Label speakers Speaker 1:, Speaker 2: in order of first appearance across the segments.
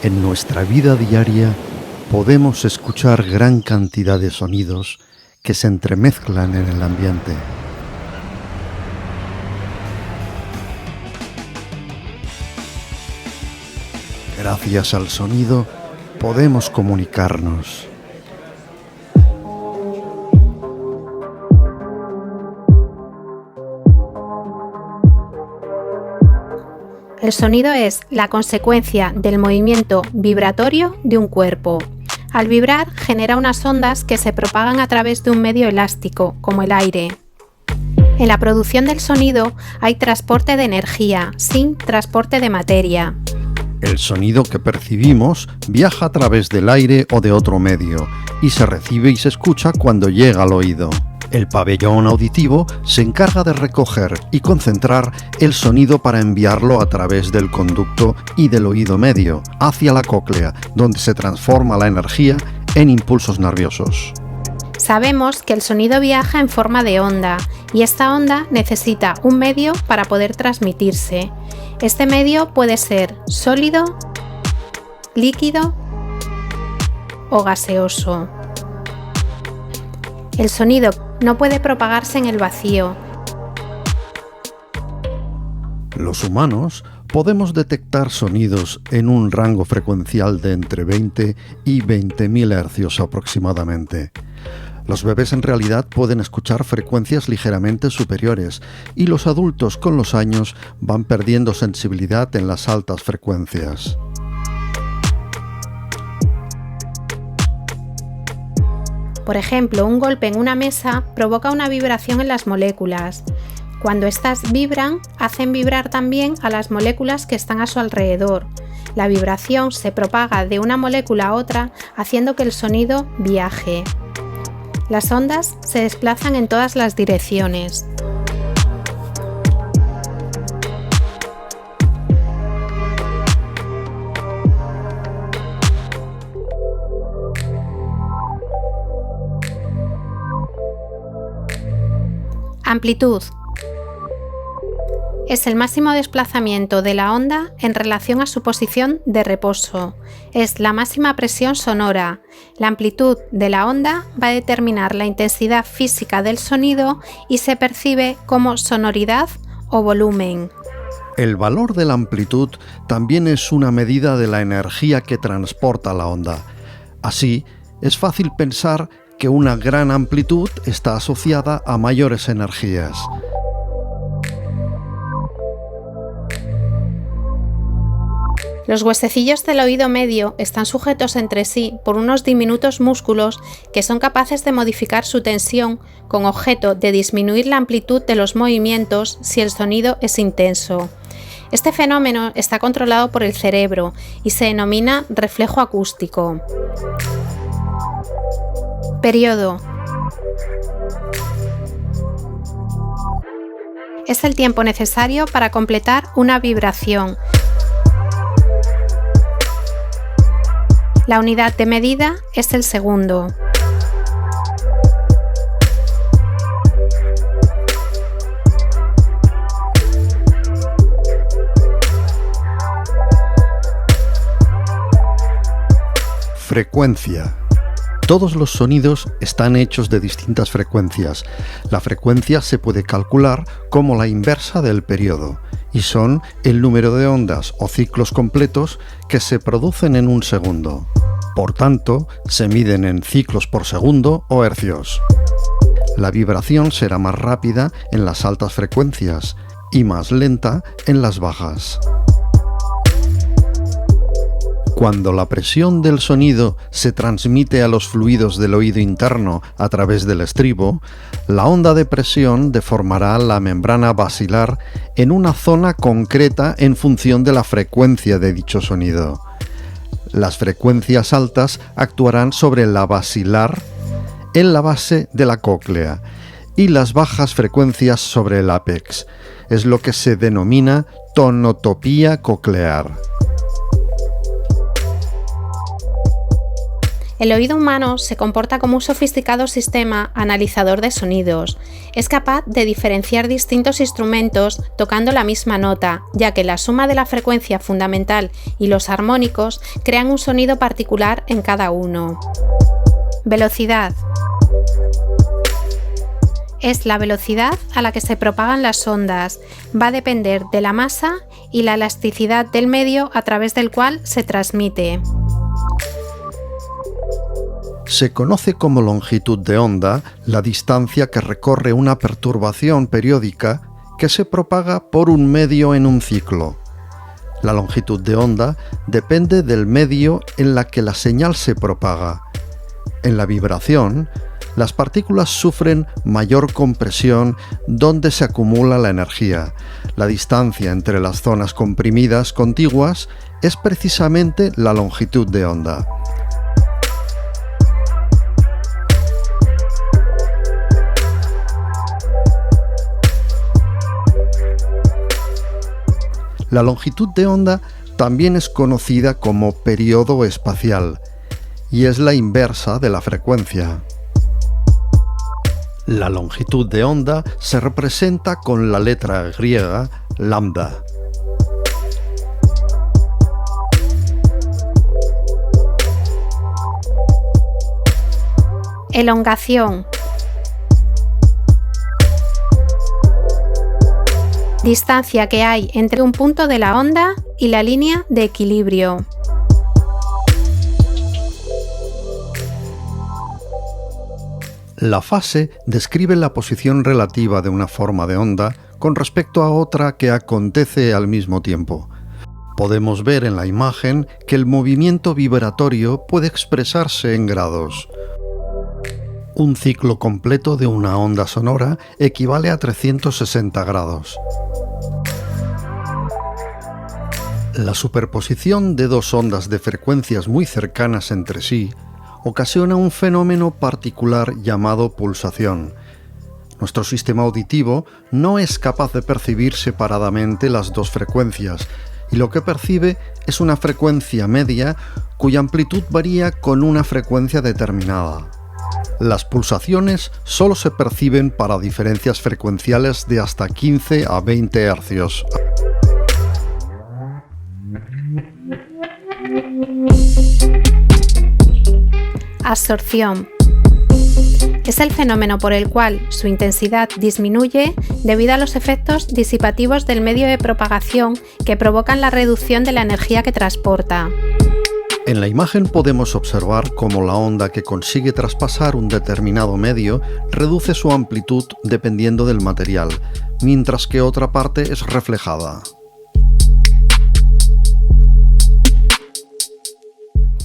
Speaker 1: En nuestra vida diaria podemos escuchar gran cantidad de sonidos que se entremezclan en el ambiente. Gracias al sonido podemos comunicarnos.
Speaker 2: El sonido es la consecuencia del movimiento vibratorio de un cuerpo. Al vibrar genera unas ondas que se propagan a través de un medio elástico, como el aire. En la producción del sonido hay transporte de energía, sin transporte de materia.
Speaker 1: El sonido que percibimos viaja a través del aire o de otro medio y se recibe y se escucha cuando llega al oído. El pabellón auditivo se encarga de recoger y concentrar el sonido para enviarlo a través del conducto y del oído medio hacia la cóclea, donde se transforma la energía en impulsos nerviosos.
Speaker 2: Sabemos que el sonido viaja en forma de onda y esta onda necesita un medio para poder transmitirse. Este medio puede ser sólido, líquido o gaseoso. El sonido no puede propagarse en el vacío.
Speaker 1: Los humanos podemos detectar sonidos en un rango frecuencial de entre 20 y 20.000 hercios aproximadamente. Los bebés en realidad pueden escuchar frecuencias ligeramente superiores y los adultos con los años van perdiendo sensibilidad en las altas frecuencias.
Speaker 2: Por ejemplo, un golpe en una mesa provoca una vibración en las moléculas. Cuando éstas vibran, hacen vibrar también a las moléculas que están a su alrededor. La vibración se propaga de una molécula a otra, haciendo que el sonido viaje. Las ondas se desplazan en todas las direcciones. Amplitud. Es el máximo desplazamiento de la onda en relación a su posición de reposo. Es la máxima presión sonora. La amplitud de la onda va a determinar la intensidad física del sonido y se percibe como sonoridad o volumen.
Speaker 1: El valor de la amplitud también es una medida de la energía que transporta la onda. Así, es fácil pensar que una gran amplitud está asociada a mayores energías.
Speaker 2: Los huesecillos del oído medio están sujetos entre sí por unos diminutos músculos que son capaces de modificar su tensión con objeto de disminuir la amplitud de los movimientos si el sonido es intenso. Este fenómeno está controlado por el cerebro y se denomina reflejo acústico. Periodo. Es el tiempo necesario para completar una vibración. La unidad de medida es el segundo.
Speaker 1: Frecuencia. Todos los sonidos están hechos de distintas frecuencias. La frecuencia se puede calcular como la inversa del periodo, y son el número de ondas o ciclos completos que se producen en un segundo. Por tanto, se miden en ciclos por segundo o hercios. La vibración será más rápida en las altas frecuencias y más lenta en las bajas. Cuando la presión del sonido se transmite a los fluidos del oído interno a través del estribo, la onda de presión deformará la membrana basilar en una zona concreta en función de la frecuencia de dicho sonido. Las frecuencias altas actuarán sobre la basilar en la base de la cóclea y las bajas frecuencias sobre el ápex. Es lo que se denomina tonotopía coclear.
Speaker 2: El oído humano se comporta como un sofisticado sistema analizador de sonidos. Es capaz de diferenciar distintos instrumentos tocando la misma nota, ya que la suma de la frecuencia fundamental y los armónicos crean un sonido particular en cada uno. Velocidad. Es la velocidad a la que se propagan las ondas. Va a depender de la masa y la elasticidad del medio a través del cual se transmite.
Speaker 1: Se conoce como longitud de onda la distancia que recorre una perturbación periódica que se propaga por un medio en un ciclo. La longitud de onda depende del medio en la que la señal se propaga. En la vibración, las partículas sufren mayor compresión donde se acumula la energía. La distancia entre las zonas comprimidas contiguas es precisamente la longitud de onda. La longitud de onda también es conocida como periodo espacial y es la inversa de la frecuencia. La longitud de onda se representa con la letra griega lambda.
Speaker 2: Elongación. Distancia que hay entre un punto de la onda y la línea de equilibrio.
Speaker 1: La fase describe la posición relativa de una forma de onda con respecto a otra que acontece al mismo tiempo. Podemos ver en la imagen que el movimiento vibratorio puede expresarse en grados. Un ciclo completo de una onda sonora equivale a 360 grados. La superposición de dos ondas de frecuencias muy cercanas entre sí ocasiona un fenómeno particular llamado pulsación. Nuestro sistema auditivo no es capaz de percibir separadamente las dos frecuencias, y lo que percibe es una frecuencia media cuya amplitud varía con una frecuencia determinada. Las pulsaciones solo se perciben para diferencias frecuenciales de hasta 15 a 20 Hz.
Speaker 2: Absorción. Es el fenómeno por el cual su intensidad disminuye debido a los efectos disipativos del medio de propagación que provocan la reducción de la energía que transporta.
Speaker 1: En la imagen podemos observar cómo la onda que consigue traspasar un determinado medio reduce su amplitud dependiendo del material, mientras que otra parte es reflejada.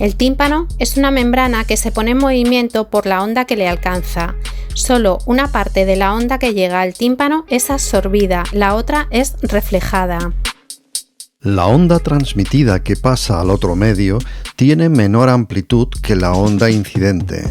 Speaker 2: El tímpano es una membrana que se pone en movimiento por la onda que le alcanza. Solo una parte de la onda que llega al tímpano es absorbida, la otra es reflejada.
Speaker 1: La onda transmitida que pasa al otro medio tiene menor amplitud que la onda incidente.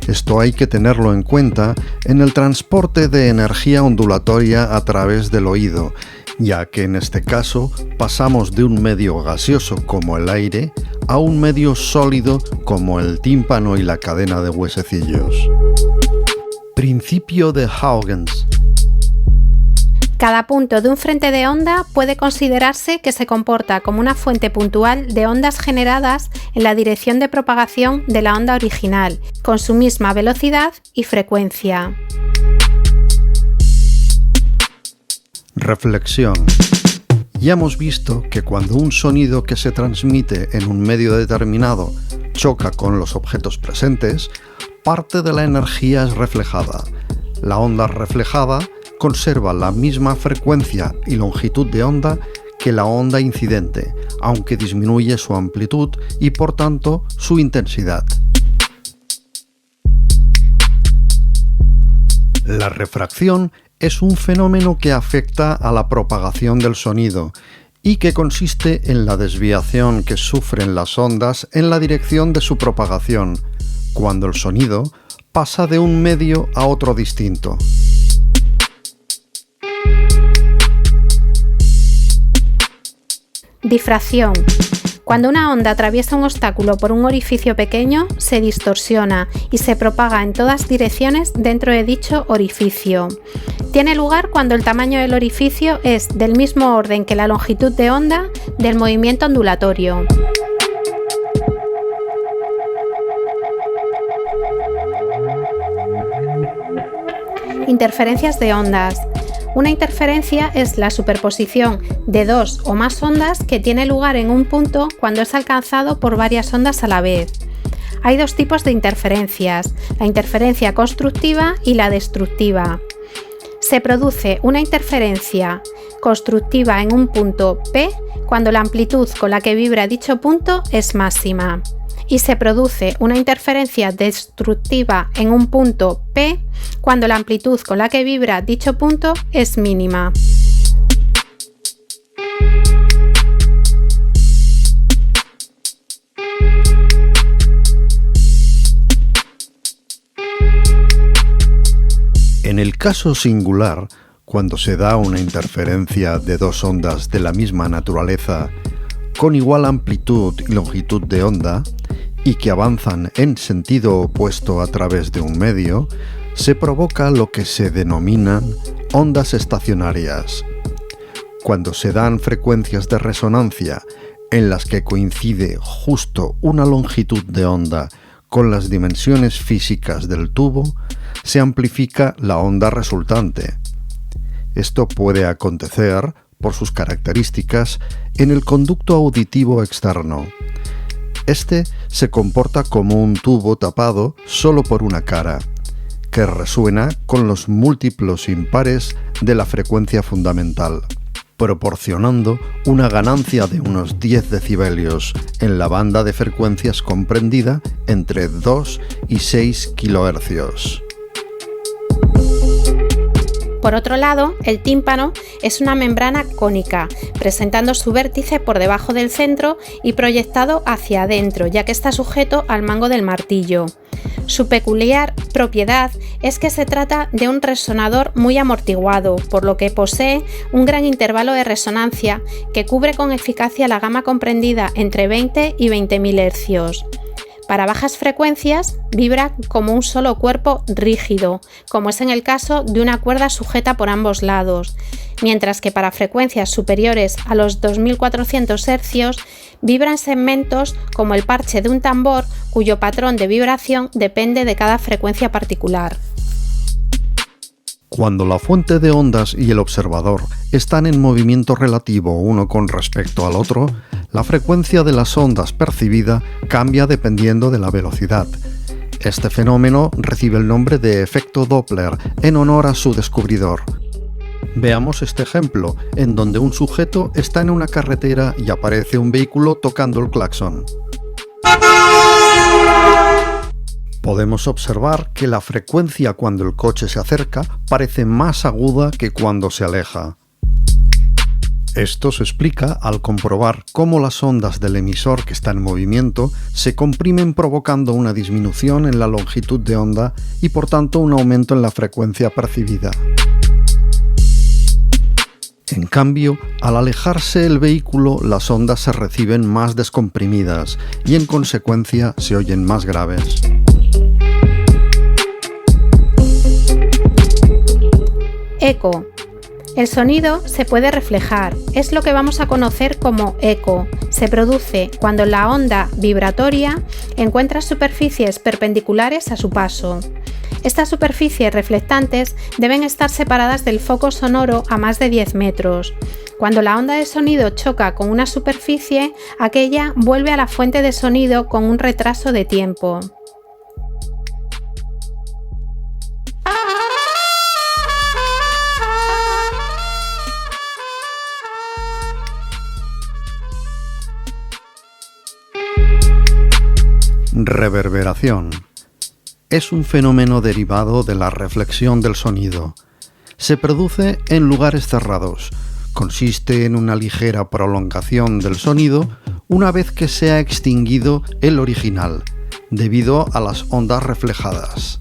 Speaker 1: Esto hay que tenerlo en cuenta en el transporte de energía ondulatoria a través del oído, ya que en este caso pasamos de un medio gaseoso como el aire a un medio sólido como el tímpano y la cadena de huesecillos. Principio de Huygens.
Speaker 2: Cada punto de un frente de onda puede considerarse que se comporta como una fuente puntual de ondas generadas en la dirección de propagación de la onda original, con su misma velocidad y frecuencia.
Speaker 1: Reflexión. Ya hemos visto que cuando un sonido que se transmite en un medio determinado choca con los objetos presentes, parte de la energía es reflejada. La onda reflejada conserva la misma frecuencia y longitud de onda que la onda incidente, aunque disminuye su amplitud y por tanto su intensidad. La refracción es un fenómeno que afecta a la propagación del sonido y que consiste en la desviación que sufren las ondas en la dirección de su propagación, cuando el sonido pasa de un medio a otro distinto.
Speaker 2: Difracción. Cuando una onda atraviesa un obstáculo por un orificio pequeño, se distorsiona y se propaga en todas direcciones dentro de dicho orificio. Tiene lugar cuando el tamaño del orificio es del mismo orden que la longitud de onda del movimiento ondulatorio. Interferencias de ondas. Una interferencia es la superposición de dos o más ondas que tiene lugar en un punto cuando es alcanzado por varias ondas a la vez. Hay dos tipos de interferencias, la interferencia constructiva y la destructiva. Se produce una interferencia constructiva en un punto P cuando la amplitud con la que vibra dicho punto es máxima. Y se produce una interferencia destructiva en un punto P cuando la amplitud con la que vibra dicho punto es mínima.
Speaker 1: En el caso singular, cuando se da una interferencia de dos ondas de la misma naturaleza, con igual amplitud y longitud de onda, y que avanzan en sentido opuesto a través de un medio, se provoca lo que se denominan ondas estacionarias. Cuando se dan frecuencias de resonancia en las que coincide justo una longitud de onda con las dimensiones físicas del tubo, se amplifica la onda resultante. Esto puede acontecer, por sus características, en el conducto auditivo externo. Este se comporta como un tubo tapado solo por una cara, que resuena con los múltiplos impares de la frecuencia fundamental, proporcionando una ganancia de unos 10 decibelios en la banda de frecuencias comprendida entre 2 y 6 kHz.
Speaker 2: Por otro lado, el tímpano es una membrana cónica, presentando su vértice por debajo del centro y proyectado hacia adentro, ya que está sujeto al mango del martillo. Su peculiar propiedad es que se trata de un resonador muy amortiguado, por lo que posee un gran intervalo de resonancia que cubre con eficacia la gama comprendida entre 20 y 20.000 Hz. Para bajas frecuencias, vibra como un solo cuerpo rígido, como es en el caso de una cuerda sujeta por ambos lados, mientras que para frecuencias superiores a los 2400 Hz, vibra en segmentos como el parche de un tambor, cuyo patrón de vibración depende de cada frecuencia particular.
Speaker 1: Cuando la fuente de ondas y el observador están en movimiento relativo uno con respecto al otro, la frecuencia de las ondas percibida cambia dependiendo de la velocidad. Este fenómeno recibe el nombre de efecto Doppler en honor a su descubridor. Veamos este ejemplo, en donde un sujeto está en una carretera y aparece un vehículo tocando el claxon. Podemos observar que la frecuencia cuando el coche se acerca parece más aguda que cuando se aleja. Esto se explica al comprobar cómo las ondas del emisor que está en movimiento se comprimen provocando una disminución en la longitud de onda y por tanto un aumento en la frecuencia percibida. En cambio, al alejarse el vehículo, las ondas se reciben más descomprimidas y en consecuencia se oyen más graves.
Speaker 2: Eco. El sonido se puede reflejar, es lo que vamos a conocer como eco. Se produce cuando la onda vibratoria encuentra superficies perpendiculares a su paso. Estas superficies reflectantes deben estar separadas del foco sonoro a más de 10 metros. Cuando la onda de sonido choca con una superficie, aquella vuelve a la fuente de sonido con un retraso de tiempo.
Speaker 1: Reverberación. Es un fenómeno derivado de la reflexión del sonido. Se produce en lugares cerrados. Consiste en una ligera prolongación del sonido una vez que se ha extinguido el original, debido a las ondas reflejadas.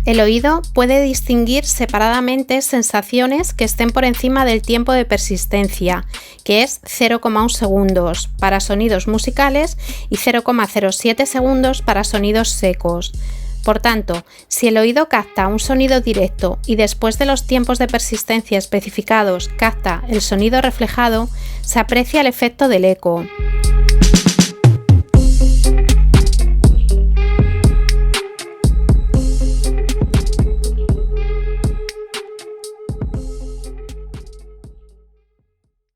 Speaker 2: El oído puede distinguir separadamente sensaciones que estén por encima del tiempo de persistencia, que es 0,1 segundos para sonidos musicales y 0,07 segundos para sonidos secos. Por tanto, si el oído capta un sonido directo y después de los tiempos de persistencia especificados capta el sonido reflejado, se aprecia el efecto del eco.